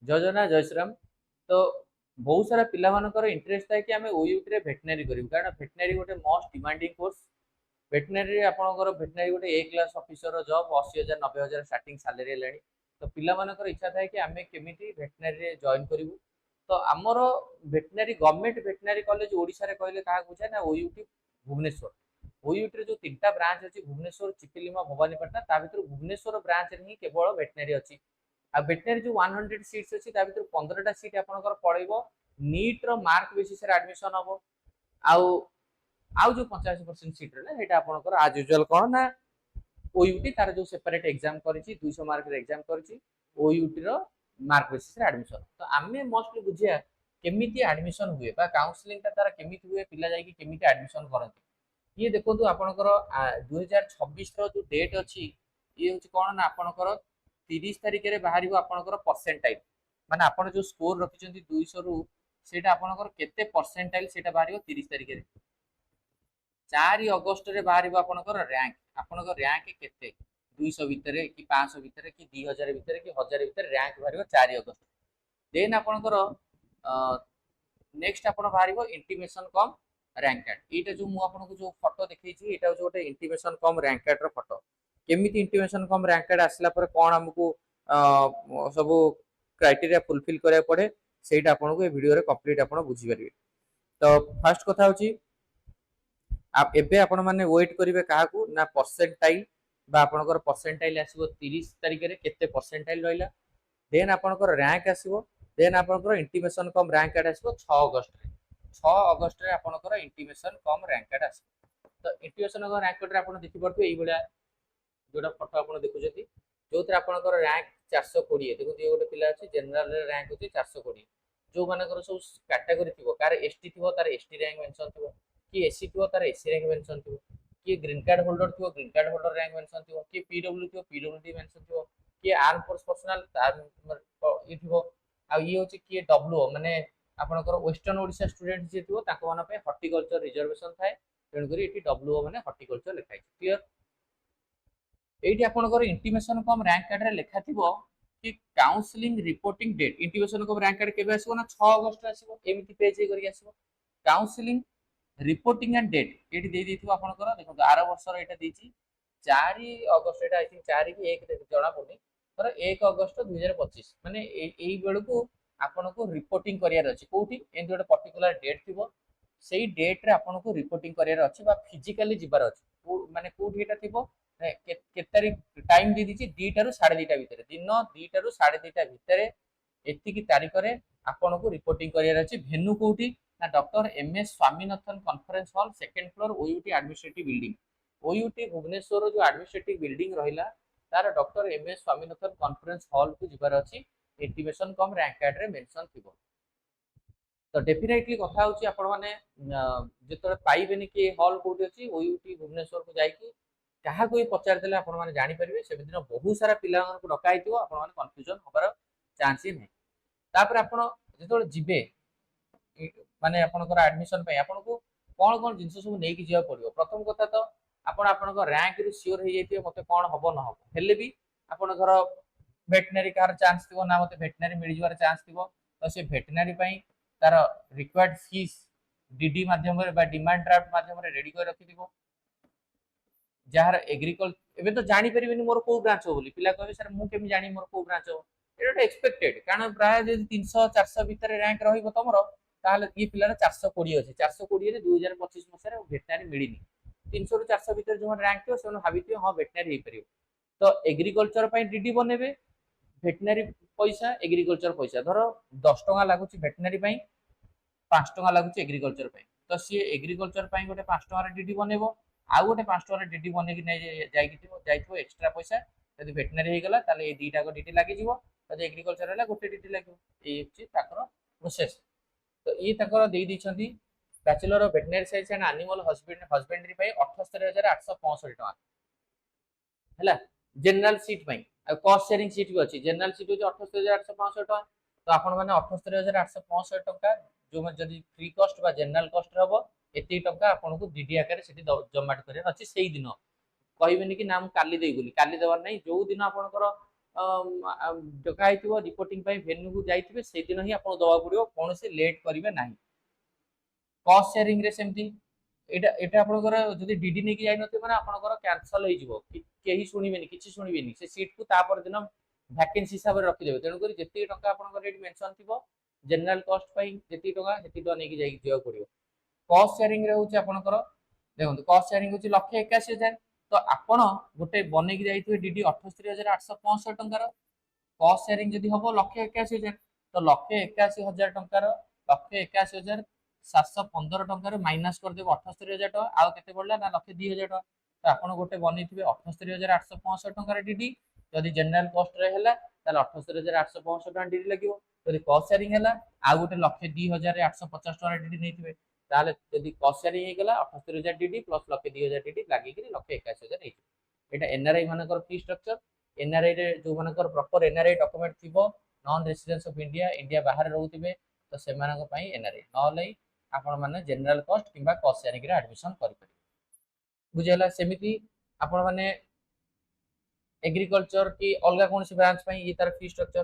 जय जगन्नाथ जय श्रीराम। तो बहुत सारा पिला मानकर इंटरेस्ट थाए कि आम ओयूटी रे भेटनरी करूँ कारण भेटनरी गोटे मोस्ट डिमांडिंग कोर्स। भेटनरी आपंकर भेटनरी गोटे A class officer job 80,000 90,000 starting salary है। तो पिला मानकर इच्छा थाए कि आम केमी भेटनरी जॉइन करूँ। तो आमर veterinary government veterinary college Odisha रे कहले क्या बुझे ना ओयूटी भुवनेश्वर। ओयूटी जो 3टा ब्रांच अच्छी भुवनेश्वर चिपिलिमा भवानीपाटना ता भीतर भुवनेश्वर ब्रांच ही केवल भेटनरी अच्छी। आ भेटनरी जो 100 सीट्स अच्छी ता भीतर 15टा सीट आपनकर पड़ेबो नीट रो मार्क बेसिस रे एडमिशन हबो। आउ आउ जो 85% सीट रहला सेटा आपनकर आज यूजुअल कोन ना ओयूटी तार जो सेपरेट एग्जाम करिछि 200 मार्क रे एग्जाम करिछि ओयूटी रो मार्क बेसिस रे एडमिशन। तो आमे मोस्टली बुझिया केमिति एडमिशन हुए बा काउंसलिंग ता तार केमिति हुए पिला जाई कि केमिति एडमिशन करନ୍ତି। ये देखो तो आपनकर 2026 रो जो डेट अछि ये होछि कोन ना आपनकर 30 तारिख रे बाहर आपनकर परसेंटाइल माने आपन जो स्कोर रखिछन्ती 200 रु सेटा आपनकर केते परसेंटाइल सेटा बाहर 30 तारिख रे। 4 अगस्त रे बाहर आपनकर रैंक आपनकर रैंक केते 200 भितरे कि 500 भितरे कि 2000 भितरे कि 1000 भितरे रैंक बाहर 4 अगस्त। देन आपनकर नेक्स्ट आपन बाहर इंटीमेशन कम रैंक कार्ड। एटा जो मु आपनको जो फोटो देखैछि एटा जो गोटे इंटीमेशन कम रैंक कार्ड रो फोटो। केमिति इंटीमेशन कम रैंक कार्ड आसला पर कोन हमकु सब क्राइटेरिया फुलफिल करिया पड़े सेटा आपनको ए वीडियो रे कंप्लीट आपन बुझी परिबे। तो फर्स्ट कथा होची आप एबे आपण माने वेट करिवे काहाकू ना परसेंटाइल बा आपनकर परसेंटाइल आसीबो 30 तारिख रे केते परसेंटाइल रहिला। देन आपनकर रैंक आसीबो। देन आपनकर इंटीमेशन कम रैंक कार्ड आसीबो 6 अगस्त रे। 6 अगस्त रे आपनकर इंटीमेशन कम रैंक कार्ड आसीबो। तो इंटीमेशन कम रैंक कार्ड रे आपण देखि परथु एई बळिया जोटा फोटो आपण देखुछथि जोथरे आपनकर रैंक 420 देखो ये गोटे पिला अछि जनरल रे रैंक होछि 420। जो मानकर सब कैटेगरी थिबो कार एसटी थिबो तार एसटी रैंक मेंशन थिबो कि एससी थिबो तार एससी रैंक मेंशन थिबो कि ग्रीन कार्ड होल्डर थिबो green card holder rank mention थिबो कि पीडब्ल्यू थिबो पीडब्ल्यूडी मेंशन थिबो कि आर्म फोर्स पर्सनल तार इ थिबो। आ ये होछि कि डब्ल्यूओ माने आपनकर वेस्टर्न ओडिशा स्टूडेंट जे थिबो ताको माने पे हॉर्टिकल्चर रिजर्वेशन थाए तेणु करी एठी डब्ल्यूओ माने हॉर्टिकल्चर लिखाइ क्लियर। एठी आपनकर इंटीमेशन कम रैंक कार्ड रे लिखा थिबो कि counselling reporting date intimation cum rank card केबे आसीबो ना 6 अगस्त आसीबो एमिति पेज हे करी आसीबो। काउंसलिंग रिपोर्टिंग एंड डेट एठी दे देथिबो आपनकर देखो 12 वर्षर एटा देछि 4 अगस्त एटा आई थिंक 4 कि 1 जणा पडनी पर 1 अगस्त 2025 माने एई बेलकू आपनको रिपोर्टिंग करियार अछि कोठी एंड गोटे पर्टिकुलर डेट थिबो सेई डेट रे आपनको रिपोर्टिंग करियार अछि बा फिजिकली जिबार अछि माने कोठी एटा थिबो के तारिख टाइम दे दीची 2 टा रु 2:30 भितर दिन 2 टा रु 2:30 भितर एति की तारिख रे आपनको रिपोर्टिंग करियार अछि। भेन्यू कोठी ना doctor M S Swaminathan conference hall second floor OUT administrative building. OUT Bhubaneswar जो एडमिनिस्ट्रेटिव बिल्डिंग रहिला तार doctor M S Swaminathan conference hall को जिबार अछि इंटीमेशन कम रैंक कार्ड रे मेंशन थिबो। तो डेफिनेटली कथा होची आपण माने जेतले पाइबेनी कि हॉल कोठी अछि ओयूटी भुवनेश्वर को जाईकी क्या कोई पचार देले आपण माने जानि परिबे से दिन बहुत सारा पिला को डकाइथिबो आपण माने कंफ्यूजन होबार चांस ही नहीं। तापर आपण जेतले जिबे माने आपनकर एडमिशन पय आपनको कोन कोन जिंस सब नेकी जिया पड़िबो। प्रथम कथा तो आपण आपनको रैंक रु सियोर हे जैतिबे मते कोन हबो न हबो हेले भी आपण घर वेटनरी कार चांस थिबो ना मते वेटनरी मिल जिवार चांस थिबो। तो से वेटनरी पय तार रिक्वायर्ड फीस डीडी माध्यम रे बा डिमांड ड्राफ्ट माध्यम रे रेडी कर रखि दिबो जार एग्रीकल्चर एबे तो जानि परिबेनी मोर को ब्रांच हो बोली पिला कहबे सर मु केमि जानि मोर को ब्रांच हो एटा एक्सपेक्टेड कारण प्राय जे 300 400 भीतर रैंक रहिबो तमरो ताले ई पिलार 420 अछि 420 रे 2025 मसरे वेटनरी मिलिनी 300 रु 400 भीतर जो रैंक थियो से भाबिथियो हां वेटनरी हे परिबो। तो एग्रीकल्चर पय डीडी बनेबे वेटनरी पैसा एग्रीकल्चर पैसा धरो 10 टका लागुची वेटनरी पय 5 टका लागुची एग्रीकल्चर पय तो सी एग्रीकल्चर पय गोटे 5 टका रे डीडी बनेबो आउ गोटे 5 टका रे डीडी बने कि नै जाइथिबो एक्स्ट्रा पैसा यदि वेटनरी हे गला ताले ए दीटा को डीडी लागि जिवो यदि एग्रीकल्चर हला गोटे डीडी लागिवो ए अछि ताकर प्रोसेस। तो ये ताकर देई दिछंती bachelor of veterinary science and animal husbandry पय 78865 टका हला जनरल सीट पय आ कॉस्ट शेयरिंग सीट भी अछि जनरल सीट हो 78865 टका। तो आपण माने 78865 टका जो में जदी फ्री कॉस्ट बा जनरल कॉस्ट रहबो एती टका आपण को डीडी आकार सेठी जमाट करे अछि सेही दिन कहबेनी कि ना हम काली देई बोली काली देवार नै जो दिन आपनकर डका रिपोर्टिंग भेन्यू को जाइए से दिन ही आपको दवा पड़ो कौन से लेट करेंगे ना कस्ट शेयरिंग रे सेमती एटा आपनकर जदि डीडी नेकी जाई नथि माने आपनकर कैंसल होई जिवो केही सुनिबेनी किछि सुनिबेनी से सीट को ता पर दिन वैकेंसी हिसाब रे रखि देबे तेनु करी जेति टका आपनकर रेट मेंशन थिबो जनरल कॉस्ट पई जेति टका नेकी जाई जियो पड़ियो कस्ट शेयरिंग रे होछि आपनकर देखंतु कस्ट शेयरिंग होछि 181,000 तो आपण गोटे बनेकी जाइथिबे डीडी 78,865 टंकार कस्ट शेयरिंग जदि हबो 181,000 तो 181,000 टंकार 181,000 715 टंकार माइनस कर देबो 78,000 टका आउ केते पड़ला ना 102,000 टका तो आपण गोटे बनेथिबे 78,865 टंकार डीडी जदि जनरल कॉस्ट रे हैला ताले 78,865 टका डीडी लागिवो जदि कॉस्ट शेयरिंग हैला आउ गोटे 102,850 टका डीडी नेथिबे ताले जदि कॉस्ट शेयरिंग हे गेला 78,000 डीडी प्लस 102,000 डीडी लागि कि 181,000 हे एटा एनआरआई मानकर फी स्ट्रक्चर एनआरआई रे जो मानकर प्रॉपर एनआरआई डॉक्यूमेंट थिबो non residence of India India बाहर रहउथिबे तो से मानक पई एनआरआई नलै आपण माने जनरल कॉस्ट किंबा कॉस्ट शेयरिंग रे एडमिशन करि परिबे बुझेला सेमिति आपण माने एग्रीकल्चर की अलगा कोन सी ब्रांच पई ये तार फी स्ट्रक्चर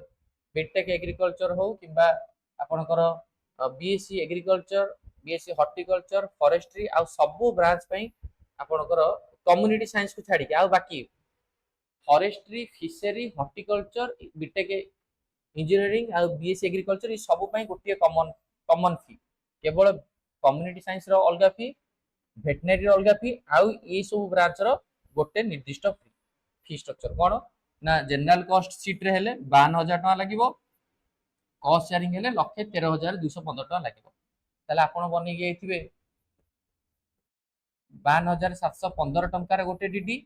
बीटेक एग्रीकल्चर हो किंबा आपणकर BSc agriculture BSc horticulture forestry आ सबु ब्रांच पई आपणकर कम्युनिटी साइंस को छाडी आ बाकी forestry fishery horticulture BTech engineering आ बीएससी एग्रीकल्चर ये सब पई गोटे कॉमन कॉमन फी केवल कम्युनिटी साइंस रो अलगा फी वेटनरी रो अलगा फी आ ये सब ब्रांच रो गोटे निर्दिष्ट फी स्ट्रक्चर कोन ना जनरल कॉस्ट सीट रे हेले 52,000 टका लागिवो कॉस्ट शेयरिंग हेले 113,215 टका लागिवो ताले आपण बनि गेइथिबे 52,715 टंकार गोटे डीडी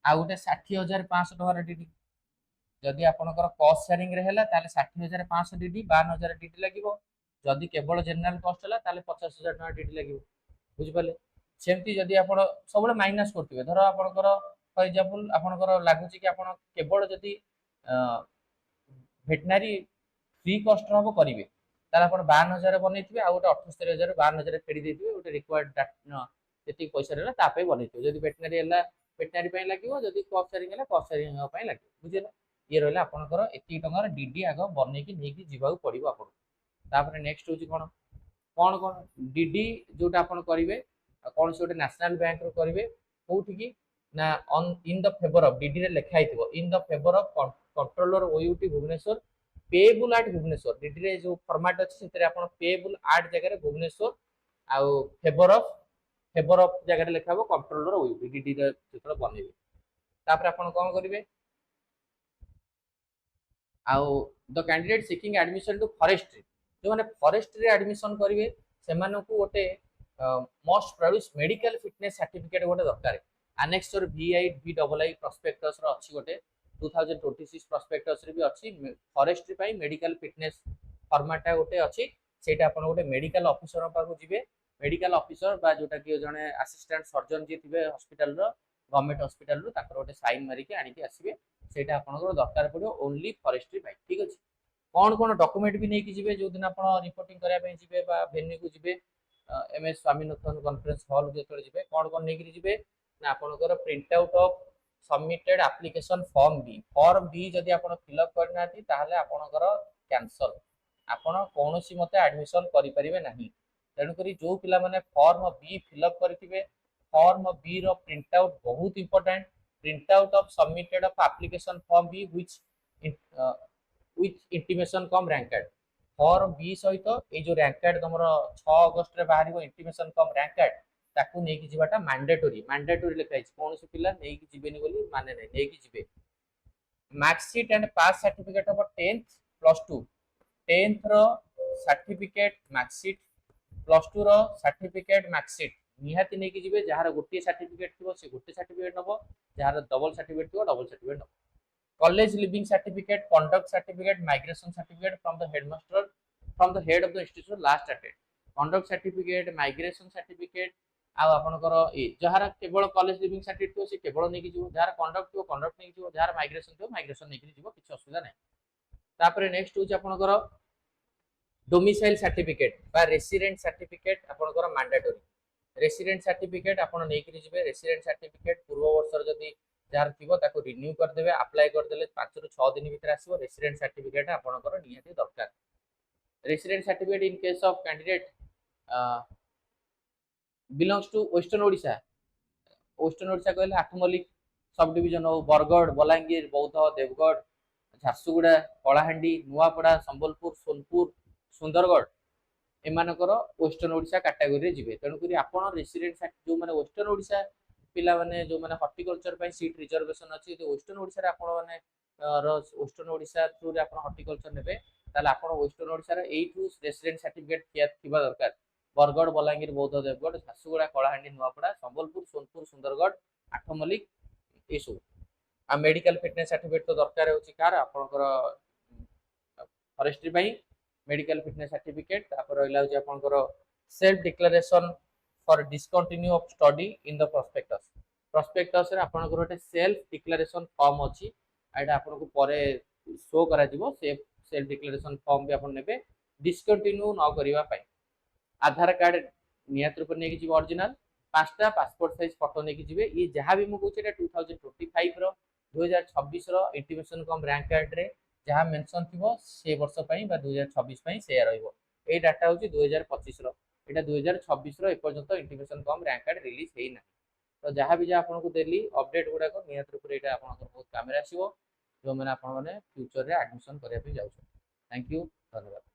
आ गोटे 60,500 टकार डीडी जदि आपनकर कॉस्ट शेयरिंग रे हैला ताले 60,500 डीडी 52,000 डीडी लागिवो जदि केवल जनरल कॉस्ट हैला ताले 50,000 टका डीडी लागिवो बुझि पाले सेमती जदि आपण सबले माइनस करथिबे धरो आपनकर फॉर एग्जांपल आपनकर लागुची कि आपण केवल जदि वेटनरी फ्री कॉस्ट रहबो करिवे ताले आपण 52,000 बनेथिबे आ गोटे 78,000 52,000 फेडी देथिबे गोटे रिक्वायर्ड जति पैसा रहला ता पे बनेथिबे जदि वेटनरी हैला वेटनरी पय लागिवो जदि कॉस्ट शेयरिंग हैला कॉस्ट शेयरिंग पय लागिवो बुझिला ये रहला आपनकर एती टंगार डीडी आग बनै कि नेकी जिबाउ पड़िबो आपन तापर नेक्स्ट होची कोन कोन कोन डीडी जोटा आपन करिवे कोन से गोटे नेशनल बैंक रो करिवे कोठी की ना on in the favour of DD रे लिखा हितबो in the favour of controller OUT Bhubaneswar payable at Bhubaneswar DD रे जो फॉर्मेट अछि सेतरे आपन पेएबल एट जगह रे भुवनेश्वर आ फेवर ऑफ जगह रे लिखाबो कंट्रोलर ओयूटी डीडी रे जेतले बनेबे तापर आपन कोन करिवे आउ the candidate seeking admission to forestry जो माने फॉरेस्ट्री रे एडमिशन करिवे सेमानन को गोटे must produce medical fitness certificate गोटे दरकार एनेक्सर V8 VII प्रोस्पेक्टस रो अछि गोटे 2026 प्रोस्पेक्टस रे भी अछि फॉरेस्ट्री पई मेडिकल फिटनेस फॉर्मेट गोटे अछि सेटा अपन गोटे मेडिकल ऑफिसर पाखु जिवे मेडिकल ऑफिसर बा जोटा कि जने असिस्टेंट सर्जन जे थिबे हॉस्पिटल रो गवर्नमेंट हॉस्पिटल रो ताकर गोटे साइन मारी के आनी के आसीबे सेटा आपनकर दरकार पड़ो ओनली फॉरेस्ट्री पाई ठीक अछि कोन कोन डॉक्यूमेंट भी नै कि जिवे जो दिन आपण रिपोर्टिंग करिया पे जिवे बा वेन्यू को जिवे एमएस स्वामीनाथन कॉन्फ्रेंस हॉल जेतले जिवे कोन कोन नै कि जिवे ना आपनकर print out of submitted application form बी जदि आपण फिल अप करना थी ताहले आपनकर कैंसल आपण कोनोसी मते एडमिशन करि परिबे नाही तेनु करी जो पिला माने फॉर्म बी फिल अप करथिबे फॉर्म बी रो प्रिंट आउट बहुत important print out of submitted of application form B which with intimation cum ranked form B सहित ए जो रैंकेड तमरो 6 अगस्त रे बाहरिबो इंटिमेशन कम रैंकेड ताकू नै कि जिबाटा मैंडेटरी लिखाइ छै कोन से पिला नै कि जिबेनी बोली माने नै नै कि जिबे marksheet and pass certificate of 10th plus 2 10th रो सर्टिफिकेट मार्कशीट प्लस 2 रो सर्टिफिकेट मार्कशीट निहाती नै कि जिबे जहार गोटे सर्टिफिकेट थिबो से गोटे सर्टिफिकेट नबो जहार डबल सर्टिफिकेट थिबो डबल सर्टिफिकेट नबो college leaving certificate conduct certificate migration certificate from the headmaster from the head of the institution last attend conduct certificate migration certificate आ आपनकर ए जहार केवल कॉलेज लिविंग सर्टिफिकेट थियो से केवल नै कि जिवो जहार कंडक्ट थियो कंडक्ट नै कि जिवो जहार माइग्रेशन थियो माइग्रेशन नै कि जिवो किछ असुविधा नै तापर नेक्स्ट होची आपनकर डोमिसाइल सर्टिफिकेट बा रेसिडेंट सर्टिफिकेट आपनकर मैंडेटरी रेसिडेंट सर्टिफिकेट आपण नै कि जिवे रेसिडेंट सर्टिफिकेट पूर्व वर्षर जदी जार थिबो ताको रिन्यू कर देबे अप्लाई कर देले 5 रु 6 दिन भीतर आसीबो रेसिडेंट सर्टिफिकेट आपनकर निहाती दरकार resident certificate in case of candidate belongs to western Odisha कहले आठमल्लिक सब डिविजन हो बरगढ़ बलांगीर बौद्ध देवगढ़ झारसुगुड़ा कलाहांडी नुआपड़ा संबलपुर सोनपुर सुंदरगढ़ एमानकर वेस्टर्न ओडिशा कैटेगरी जिवे तेणुक आपड़ रेसिडेंट जो मैंने वेस्टर्न ओडिशा पिला माने जो मैंने हॉर्टिकल्चर पे सीट रिजर्वेशन अच्छी वेस्टर्न ओडिशा आपण माने वेस्टर्न ओडिशा थ्रू रे आपण हॉर्टिकल्चर नेबे ताले आपण वेस्टर्न ओडिशा रे एठू रेसिडेंट सर्टिफिकेट थिबा दरकार बरगढ़ बलांगीर बौद्ध देवगढ़ झारसुगुड़ा कलाहांडी नुआपड़ा संबलपुर सोनपुर सुंदरगढ़ आठमल्लिक ये सब आ मेडिकल फिटनेस सर्टिफिकेट तो दरकार होची कार आपनकर फॉरेस्ट्री पई मेडिकल फिटनेस सर्टिफिकेट तापर रहला होची आपनकर self declaration for discontinue of study in the prospectus रे आपनकर गोटे सेल्फ डिक्लेरेशन फॉर्म अछि एटा आपनको परे शो करा दिबो से सेल्फ डिक्लेरेशन फॉर्म भी आपन नेबे डिसकंटिन्यू न करिवा पई आधार कार्ड नियत रूप नेकी जी ओरिजिनल पांचटा पासपोर्ट साइज फोटो नेकी जीवे ये जहाँ भी मुझे कहूँ 2025 रो 2026 रो इंटीमेशन कम रैंक कार्ड रे जहाँ मेंशन थिबो से वर्ष पई बा 2026 पई से रहइबो ए डाटा होची 2025 रो एटा 2026 रो एपर्यंत intimation cum rank card release हेई ना तो जहाँ भी जहाँ आपको देली अपडेट गुडा को नियत रूप एटा आपन बहुत काम रे आसीबो जो मैंने आपन माने फ्यूचर रे एडमिशन करिया पे जाउछो थैंक यू धन्यवाद।